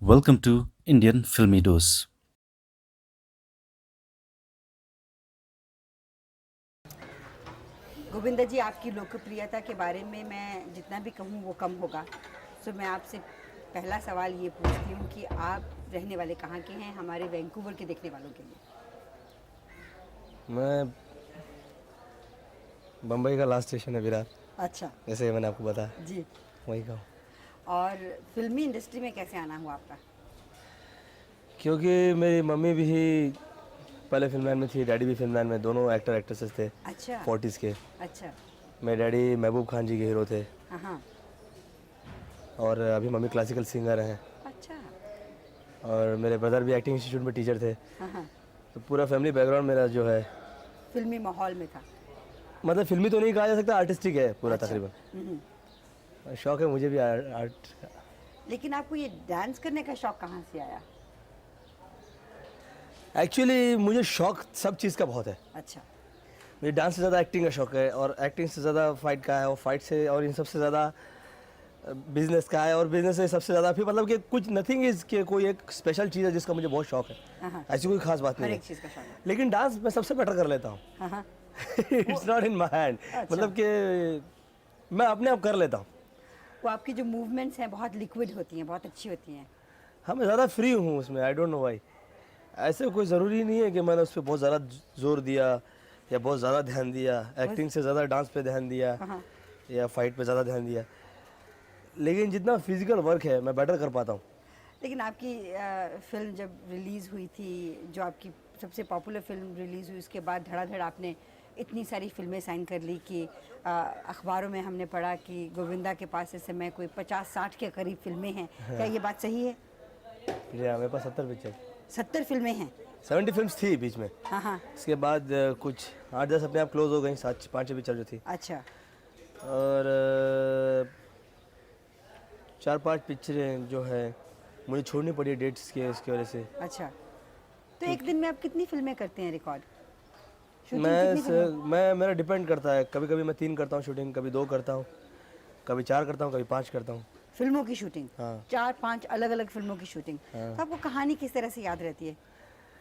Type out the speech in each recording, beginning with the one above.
Welcome to Indian Filmy Dose. Govinda जी, आपकी लोकप्रियता के बारे में मैं जितना भी कहूँ वो कम होगा। सो मैं आपसे पहला सवाल ये पूछती हूँ कि आप रहने वाले कहाँ के हैं, हमारे वैंकूवर के देखने वालों के लिए। मैं बम्बई का लास्ट स्टेशन है विरार। अच्छा। जैसे मैंने आपको बताया जी। वहीं का हूँ। और फिल्मी इंडस्ट्री में कैसे आना हुआ आपका? क्योंकि मेरी मम्मी भी पहले फिल्म लाइन में थी, डैडी भी फिल्म लाइन में, दोनों एक्टर एक्ट्रेसेस थे अच्छा। 40s के। अच्छा। मेरे डैडी महबूब खान जी के हीरो थे हाँ हाँ। और अभी मम्मी क्लासिकल सिंगर हैं। अच्छा। और मेरे ब्रदर भी एक्टिंग इंस्टीट्यूट में टीचर थे। हाँ हाँ। तो पूरा फैमिली बैकग्राउंड मेरा जो है, फिल्मी माहौल में था। मतलब फिल्मी तो नहीं कहा जा सकता, आर्टिस्टिक है पूरा अच्छा। तकरीबन। शौक है मुझे भी आर्ट। लेकिन आपको ये डांस करने का शौक कहाँ से आया? एक्चुअली मुझे शौक सब चीज़ का बहुत है। अच्छा। मुझे डांस से ज़्यादा एक्टिंग का शौक है, और एक्टिंग से ज़्यादा फाइट का है, और फाइट से और इन सबसे ज़्यादा बिजनेस का है, और बिजनेस से सबसे ज़्यादा फिर मतलब कि कुछ नथिंग इज़ कि कोई एक स्पेशल चीज़ है जिसका मुझे बहुत शौक है। हाँ हाँ। ऐसी कोई खास बात हर नहीं एक है, चीज़ का शौक है। लेकिन डांस मैं सबसे बेटर कर लेता हूँ। हाँ हाँ। It's not in my hand, अच्छा। मतलब कि मैं अपने आप कर लेता हूँ। वो आपकी जो मूवमेंट्स हैं बहुत लिक्विड होती हैं, बहुत अच्छी होती हैं। हाँ, मैं ज़्यादा फ्री हूँ उसमें, आई डोंट नो वाई। ऐसे कोई ज़रूरी नहीं है कि मैंने उस पर बहुत ज़्यादा जोर दिया या बहुत ज़्यादा ध्यान दिया, एक्टिंग से ज़्यादा डांस पे ध्यान दिया हाँ हाँ। या फाइट पे ज़्यादा ध्यान दिया, लेकिन जितना फिजिकल वर्क है मैं बेटर कर पाता हूँ। लेकिन आपकी फिल्म जब रिलीज़ हुई थी, जो आपकी सबसे पॉपुलर फिल्म रिलीज़ हुई, उसके बाद धड़ाधड़ आपने इतनी सारी फिल्में साइन कर ली कि अखबारों में हमने पढ़ा कि गोविंदा के पास इस समय कोई 50-60 के करीब फिल्में हैं। क्या ये बात सही है? जी हाँ, मेरे पास 70 पिक्चर, 70 फिल्में हैं? 70 फिल्म्स थी बीच में। हाँ हाँ। इसके बाद कुछ 8-10 अपने आप क्लोज हो गई, 7-5 पिक्चर जो थी। अच्छा। और 4-5 पिक्चरें जो है मुझे छोड़नी पड़ी डेट्स के इसकी वजह से। अच्छा। तो एक दिन में आप कितनी फिल्में करते हैं रिकॉर्ड? शूटिंग मैं कितनी फिल्में? मैं मेरा डिपेंड करता है, कभी कभी मैं 3 करता हूँ शूटिंग, कभी 2 करता हूँ, कभी 4 करता हूँ, कभी 5 करता हूँ। फिल्मों की शूटिंग? हाँ 4-5 अलग अलग फिल्मों की शूटिंग। हाँ। तो आपको कहानी किस तरह से याद रहती है?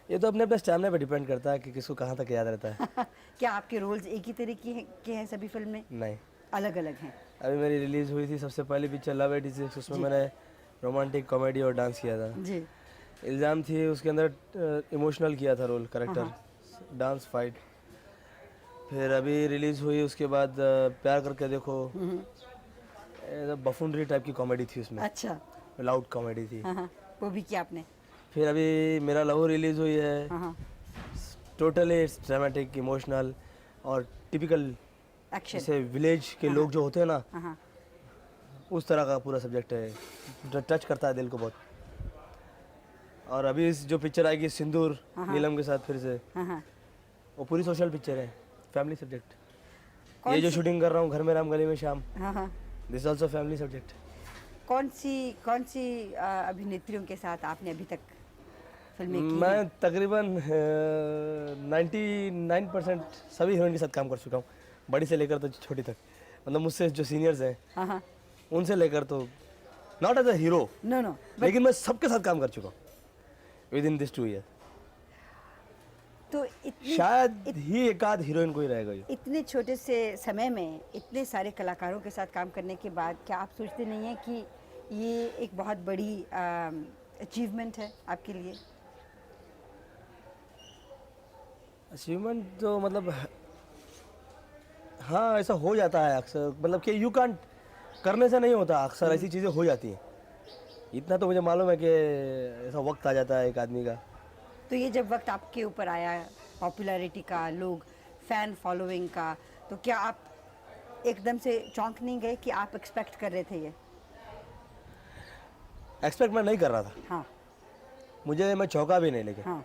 ये तो अपने अपने स्टैमिना पे डिपेंड करता है कि किसको कहाँ तक याद रहता है। क्या आपके रोल्स एक ही तरीके के हैं सभी फिल्म में? नहीं, अलग अलग हैं? अभी मेरी रिलीज़ हुई थी सबसे पहली पिक्चर लव 86, उसमें जी। मैंने रोमांटिक कॉमेडी और डांस किया था। जी। इल्ज़ाम थी उसके अंदर इमोशनल किया था रोल, करेक्टर, हाँ। Dance, fight. फिर अभी रिलीज़ हुई उसके बाद प्यार करके देखो, बफूनरी टाइप की कॉमेडी थी उसमें, अच्छा। लाउड कॉमेडी थी। हाँ हाँ, वो भी किया आपने? फिर अभी मेरा लहू रिलीज़ हुई है, हाँ हाँ। टोटली इट्स ड्रामेटिक, इमोशनल और टिपिकल, एक्शन। जैसे विलेज के लोग जो होते हैं ना, हाँ हाँ। उस तरह का पूरा सब्जेक्ट है, जो टच करता है दिल को बहुत। और अभी इस जो पिक्चर आएगी सिंदूर नीलम के साथ फिर से, हाँ हाँ। वो पूरी सोशल पिक्चर है, फैमिली सब्जेक्ट। ये कौन जो सी? शूटिंग कर रहा हूँ घर में राम गली में शाम, हाँ हाँ। This also family subject. कौन सी अभिनेत्रियों के साथ आपने अभी तक फिल्में की हैं? मैं तकरीबन 99% सभी हीरोइन के साथ काम कर चुका हूँ, बड़ी से लेकर तो छोटी तक। मतलब मुझसे जो सीनियर्स हैं हाँ हाँ। उनसे लेकर, तो not as a hero, no no, लेकिन मैं सबके साथ काम कर चुका हूँ विद इन दिस 2 ईयर। तो इतनी शायद ही एक आध हीरोइन कोई रहेगा ये। इतने छोटे से समय में इतने सारे कलाकारों के साथ काम करने के बाद क्या आप सोचते नहीं हैं कि ये एक बहुत बड़ी अचीवमेंट है आपके लिए? अचीवमेंट तो मतलब हाँ, ऐसा हो जाता है अक्सर, मतलब कि यू कांट, करने से नहीं होता, अक्सर ऐसी चीज़ें हो जाती हैं। इतना तो मुझे मालूम है कि ऐसा वक्त आ जाता है एक आदमी का। तो ये जब वक्त आपके ऊपर आया पॉपुलैरिटी का, लोग फैन फॉलोइंग का, तो क्या आप एकदम से चौंक नहीं गए कि आप एक्सपेक्ट कर रहे थे ये? एक्सपेक्ट मैं नहीं कर रहा था, हाँ मैं चौंका भी नहीं, लेकिन हाँ।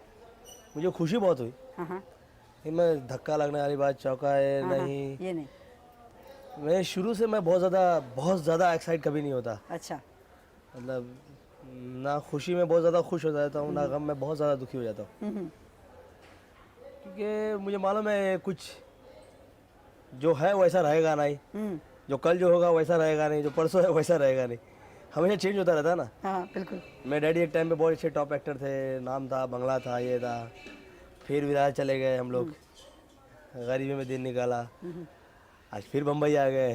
मुझे खुशी बहुत हुई। हाँ हाँ। मैं धक्का लगने वाली बात, चौंका है हाँ हाँ, नहीं। ये नहीं। मैं शुरू से मैं बहुत ज़्यादा एक्साइट कभी नहीं होता, अच्छा। मतलब ना खुशी में बहुत ज़्यादा खुश हो जाता हूँ, ना गम में बहुत ज़्यादा दुखी हो जाता हूँ। क्योंकि मुझे मालूम है कुछ जो है वैसा रहेगा नहीं, हम्म। जो कल जो होगा वैसा रहेगा नहीं, जो परसों है वैसा रहेगा नहीं। हमेशा चेंज होता रहता है ना। हाँ बिल्कुल। मेरे डैडी एक टाइम पे बहुत अच्छे टॉप एक्टर थे, नाम था, बंगला था, ये था। फिर विराट चले गए हम लोग, गरीबी में दिन निकाला, आज फिर बम्बई आ गए।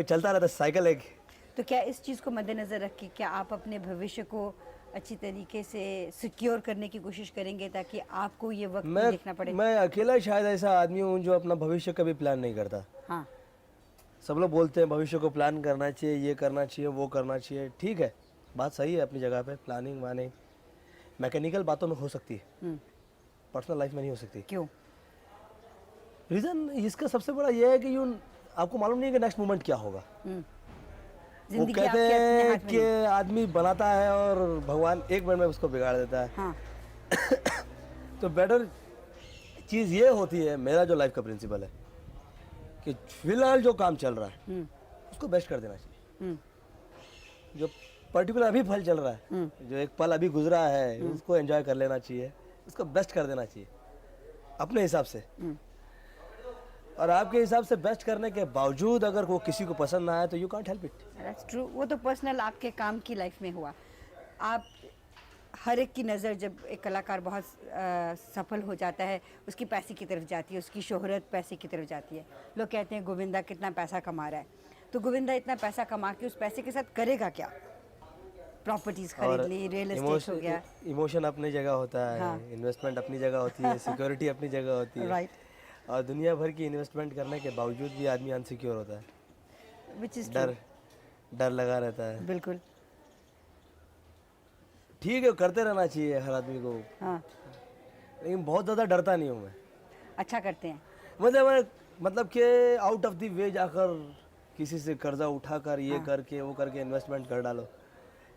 चलता रहता साइकिल एक। तो क्या इस चीज़ को मद्देनज़र रख के क्या आप अपने भविष्य को अच्छी तरीके से सिक्योर करने की कोशिश करेंगे ताकि आपको ये वक्त नहीं देखना पड़े? मैं अकेला शायद ऐसा आदमी हूँ जो अपना भविष्य कभी प्लान नहीं करता। हाँ सब लोग बोलते हैं भविष्य को प्लान करना चाहिए, ये करना चाहिए, वो करना चाहिए। ठीक है, बात सही है अपनी जगह पे। प्लानिंग वानिंग मैकेनिकल बातों में हो सकती है, पर्सनल लाइफ में नहीं हो सकती। क्यों? रीज़न इसका सबसे बड़ा ये है कि आपको मालूम नहीं है कि नेक्स्ट मोमेंट क्या होगा। वो जिंदगी कहते आपके अपने हैं हाथ में कि आदमी बनाता है और भगवान एक मिनट में उसको बिगाड़ देता है। हाँ तो बेटर चीज़ ये होती है, मेरा जो लाइफ का प्रिंसिपल है कि फिलहाल जो काम चल रहा है उसको बेस्ट कर देना चाहिए। जो पर्टिकुलर अभी फल चल रहा है, जो एक पल अभी गुजरा है, उसको एंजॉय कर लेना चाहिए, उसको बेस्ट कर देना चाहिए अपने हिसाब से। और आपके हिसाब से बेस्ट करने के बावजूद अगर वो किसी को पसंद ना आए तो you can't help it. That's true. वो तो पर्सनल आपके काम की लाइफ में हुआ। आप हर एक की नज़र जब एक कलाकार बहुत सफल हो जाता है उसकी पैसे की तरफ जाती है, उसकी शोहरत पैसे की तरफ जाती है। लोग कहते हैं गोविंदा कितना पैसा कमा रहा है, तो गोविंदा इतना पैसा कमा के उस पैसे के साथ करेगा क्या? प्रॉपर्टीज खरीद ली, रियल एस्टेट हो गया। इमोशन अपनी जगह होता है, हाँ। इन्वेस्टमेंट अपनी जगह होती है, सिक्योरिटी अपनी जगह होती है। राइट, और दुनिया भर की इन्वेस्टमेंट करने के बावजूद भी आदमी अनसिक्योर होता है। विच इज डर लगा रहता है। बिल्कुल। ठीक है, करते रहना चाहिए हर आदमी को, हाँ लेकिन बहुत ज़्यादा डरता नहीं हूँ मैं। अच्छा करते हैं। मतलब कि आउट ऑफ द वे जाकर किसी से कर्जा उठाकर ये करके वो करके इन्वेस्टमेंट कर डालो,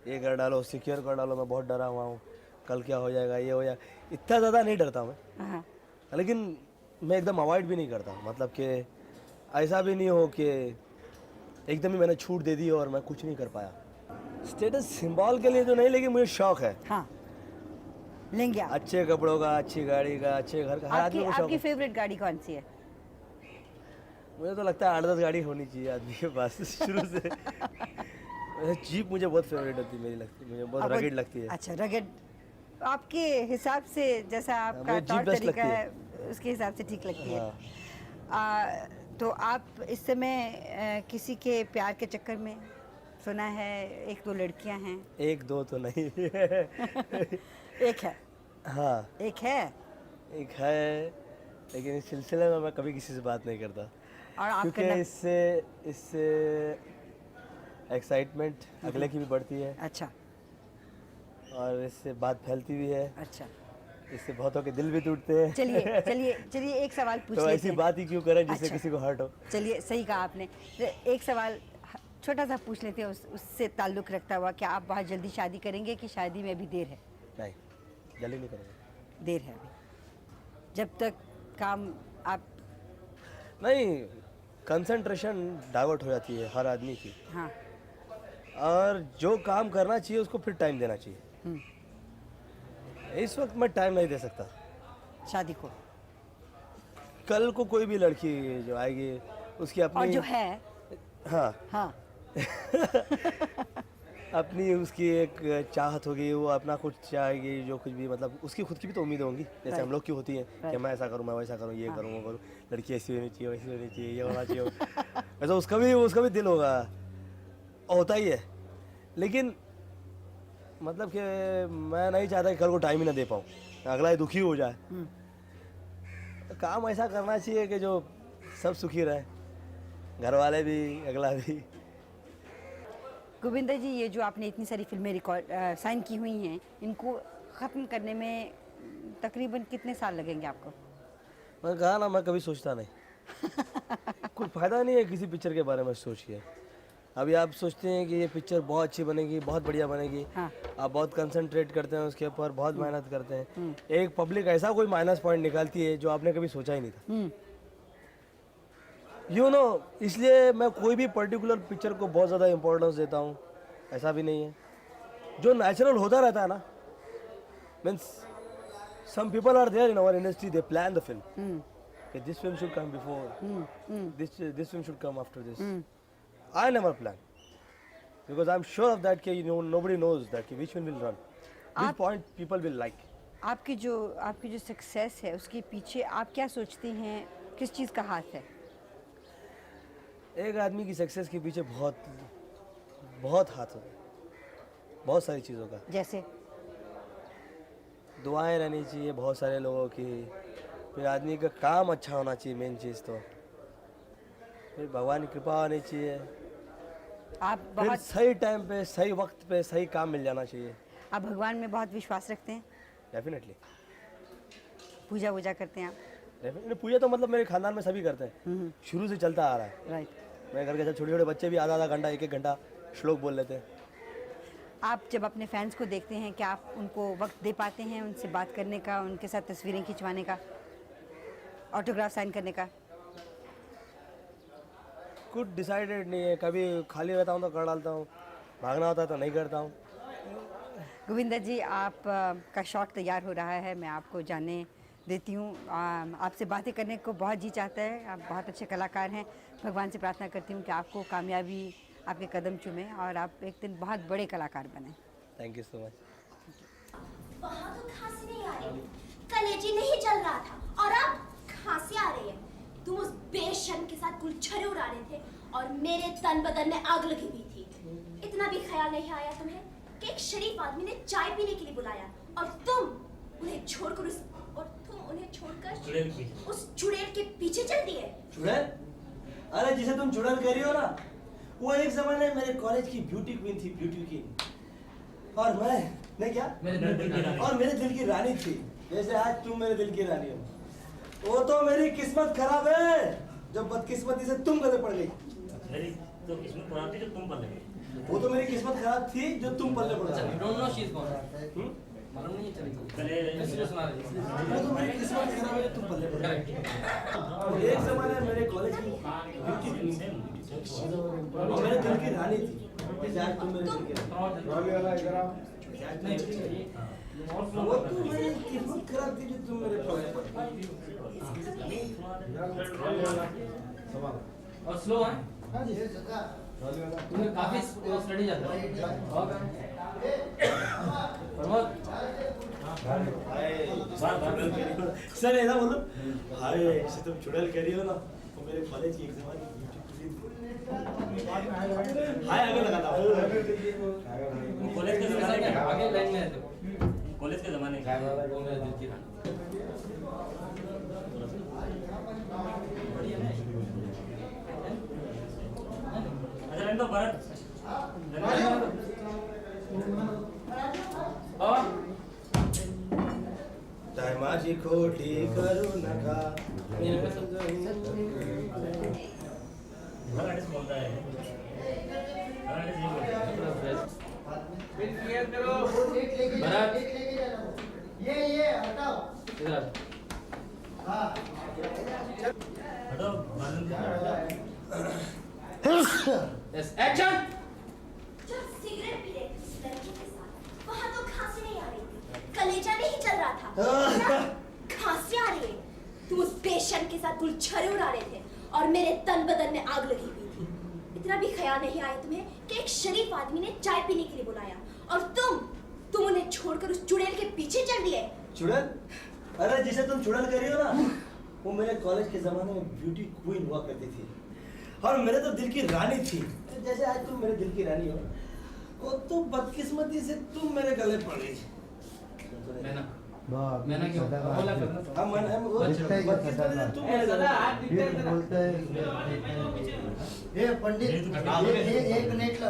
ये कर डालो, सिक्योर कर डालो। मैं बहुत डरा हुआ हूँ, कल क्या हो जाएगा, ये हो जाएगा, इतना ज़्यादा नहीं डरता मैं। हाँ लेकिन मैं एकदम अवॉइड भी नहीं करता। मतलब कि ऐसा भी नहीं हो कि एकदम ही मैंने छूट दे दी और मैं कुछ नहीं कर पाया। स्टेटस सिंबल के लिए तो नहीं, लेकिन मुझे शौक है। हाँ लेंगे आप। अच्छे कपड़ों का, अच्छी गाड़ी का, अच्छे घर का, हर आपकी आदमी को शौक आपकी है। फेवरेट गाड़ी कौन सी है? मुझे तो लगता है 8-10 गाड़ी होनी चाहिए आदमी के पास शुरू से। जीप मुझे बहुत फेवरेट होती है, मुझे बहुत आपको- रगड़ लगती है। अच्छा रगड़। आपके हिसाब से जैसा आपका मुझे तौर जीप बेस्ट तरीका लगती है उसके हिसाब से ठीक लगती है। हाँ। तो आप इस समय किसी के प्यार के चक्कर में? सुना है 1-2 लड़कियां हैं। 1-2 तो नहीं। एक है। हाँ एक है। एक है, लेकिन इस सिलसिले में मैं कभी किसी से बात नहीं करता, और आप क्योंकि करना? इससे एक्साइटमेंट अगले की भी बढ़ती है अच्छा और इससे बात फैलती भी है। अच्छा। इससे बहुतों के दिल भी टूटते हैं। चलिए चलिए चलिए एक सवाल पूछ तो लेते ऐसी हैं। बात ही क्यों करें जिससे अच्छा। किसी को हर्ट हो। चलिए सही कहा आपने। तो एक सवाल छोटा सा पूछ लेते हैं उससे ताल्लुक़ रखता हुआ, क्या आप बहुत जल्दी शादी करेंगे कि शादी में अभी देर है? नहीं, जल्दी नहीं करेंगे। देर है अभी, जब तक काम आप। नहीं, कंसंट्रेशन डाइवर्ट हो जाती है हर आदमी की, हाँ और जो काम करना चाहिए उसको फिर टाइम देना चाहिए। इस वक्त मैं टाइम नहीं दे सकता। शादी को। कल को कोई भी लड़की जो आएगी उसकी और अपनी जो है हाँ हाँ अपनी उसकी एक चाहत होगी, वो अपना कुछ चाहेगी, जो कुछ भी, मतलब उसकी खुद की भी तो उम्मीदें होंगी, जैसे हम लोग की होती हैं कि मैं ऐसा करूँ, मैं वैसा करूँ, ये करूँ, वो करूँ, लड़की ऐसी होनी चाहिए, वैसी होनी चाहिए, ये होना चाहिए। वैसा उसका भी दिल होगा, होता ही है। लेकिन मतलब कि मैं नहीं चाहता कि कल को टाइम ही ना दे पाऊँ, अगला ही दुखी हो जाए। तो काम ऐसा करना चाहिए कि जो सब सुखी रहे, घर वाले भी, अगला भी। गोविंदा जी, ये जो आपने इतनी सारी फिल्में रिकॉर्ड साइन की हुई हैं, इनको ख़त्म करने में तकरीबन कितने साल लगेंगे आपको? मैं कहा ना, मैं कभी सोचता नहीं। कोई फ़ायदा नहीं है किसी पिक्चर के बारे में सोच के। अभी आप सोचते हैं कि ये पिक्चर बहुत अच्छी बनेगी, बहुत बढ़िया बनेगी, हाँ। आप बहुत कंसंट्रेट करते हैं उसके ऊपर, बहुत मेहनत करते हैं। एक पब्लिक ऐसा कोई माइनस पॉइंट निकालती है जो आपने कभी सोचा ही नहीं था। इसलिए मैं कोई भी पर्टिकुलर पिक्चर को बहुत ज़्यादा इम्पोर्टेंस देता हूँ, ऐसा भी नहीं है। जो नेचुरल होता रहता है ना, means some people are there in our industry, they plan the film कि this film should come before, this film should come after this. I never plan. because I'm sure of that कि nobody knows that कि which one will run, which आप- point people will like. आपकी जो success है उसके पीछे आप क्या सोचती हैं, किस चीज़ का हाथ है? एक आदमी की सक्सेस के पीछे बहुत बहुत हाथ होता है, बहुत सारी चीज़ों का. जैसे दुआएं रहनी चाहिए बहुत सारे लोगों की, फिर आदमी का काम अच्छा होना चाहिए मेन चीज़ तो, फिर भगवान की कृपा होनी चाहिए, आप फिर बहुत सही टाइम पे सही वक्त पे सही काम मिल जाना चाहिए. आप भगवान में बहुत विश्वास रखते हैं, डेफिनेटली पूजा वूजा करते हैं आप? डेफिनेटली पूजा तो मतलब मेरे खानदान में सभी करते हैं, शुरू से चलता आ रहा है. राइट. मेरे घर के छोटे छोटे बच्चे भी आधा आधा घंटा एक एक घंटा श्लोक बोल लेते हैं. आप जब अपने फैंस को देखते हैं क्या आप उनको वक्त दे पाते हैं उनसे बात करने का, उनके साथ तस्वीरें खिंचवाने का, ऑटोग्राफ साइन करने का? कुछ डिसाइडेड नहीं है, कभी खाली रहता हूँ तो कर डालता हूँ, भागना होता है तो नहीं करता हूँ. गोविंदा जी, आप का शॉट तैयार हो रहा है, मैं आपको जानने देती हूँ. आपसे बातें करने को बहुत जी चाहता है, आप बहुत अच्छे कलाकार हैं. भगवान से प्रार्थना करती हूँ कि आपको कामयाबी आपके कदम चूमे और आप एक दिन बहुत बड़े कलाकार बने. Thank you so much. वहाँ तो खांसी नहीं आ रही, कलेजी नहीं चल रहा था और अब खांसी आ रही है. तुम उस बेशर्म के साथ गुलछरे उड़ा रहे थे और मेरे तन बदन में आग लगी हुई थी. इतना भी ख्याल नहीं आया तुम्हें कि एक शरीफ आदमी ने चाय पीने के लिए बुलाया और तुम उन्हें छोड़कर उस चुड़ैल के पीछे चल दिए. चुड़ैल? अरे जिसे तुम चुड़ैल कह रही हो ना, वो एक जमाने में मेरे कॉलेज की ब्यूटी क्वीन थी, ब्यूटी क्वीन. और मैं क्या और मेरे दिल की रानी थी, जैसे आज तुम मेरे दिल की रानी हो. वो तो मेरी किस्मत खराब है जो बदकिस्मती से तुम गले पड़ गई. मेरी तो किस्मत खराब थी जो तुम पर लगे. वो तो मेरी किस्मत खराब थी जो तुम पल्ले पड़ गई. Don't know she is gone मालूम नहीं चलेगी. पहले सुना रही वो तो मेरी किस्मत खराब है जो तुम पल्ले पड़ गई. एक जमाने में मेरे कॉलेज की ब्यूटी क्वीन थी और मेरे दिल की रानी थी, जैसे आज तुम मेरे दिल की रानी. वो तो मेरी किस्मत खराब थी जो तुम मेरे पल्ले पड़ गई. और स्लो है. तुम्हें काफी स्टडी जाता है. प्रमोद सर ऐसा बोलो, हाय जैसे तुम चुड़ैल कह रही हो ना, तो मेरे कॉलेज की एक जमाने की ब्यूटी क्वीन. हाय आगे लगाता हूँ. कॉलेज के जमाने के आगे लाइन में है. कॉलेज के जमाने के वो मेरे दिल की रानी. अच्छा मैं तो भरत और चाहे माझी खोटी करू नका. हर आर्टिस्ट बोलता है, हर आर्टिस्ट ये बोलता है. भरत ये हटाओ. इधर हटो भरत. Yes action. जब सिगरेट पी रहे थे उस लड़की के साथ, वहाँ तो खांसी नहीं आ रही थी, कलेजा नहीं चल रहा था. खांसी आ रही है. तुम उस बेशर्म के साथ गुलछरे उड़ा रहे थे और मेरे तन बदन में आग लगी हुई थी. इतना भी ख्याल नहीं आया तुम्हें कि एक शरीफ आदमी ने चाय पीने के लिए बुलाया और तुम उन्हें छोड़कर उस चुड़ैल के पीछे चल दिए. चुड़ैल? अरे जिसे तुम चुड़ैल कह रही हो ना, वो मेरे कॉलेज के जमाने में ब्यूटी क्वीन हुआ करती थी और मेरे तो दिल की रानी थी, जैसे आज तुम मेरे दिल की रानी हो. वो तो बदकिस्मती से तुम मेरे गले पड़ गई. मैंने क्यों बोला करना. हम बदकिस्मती से तुम मेरे गले ये पंडित, एक नेट ला.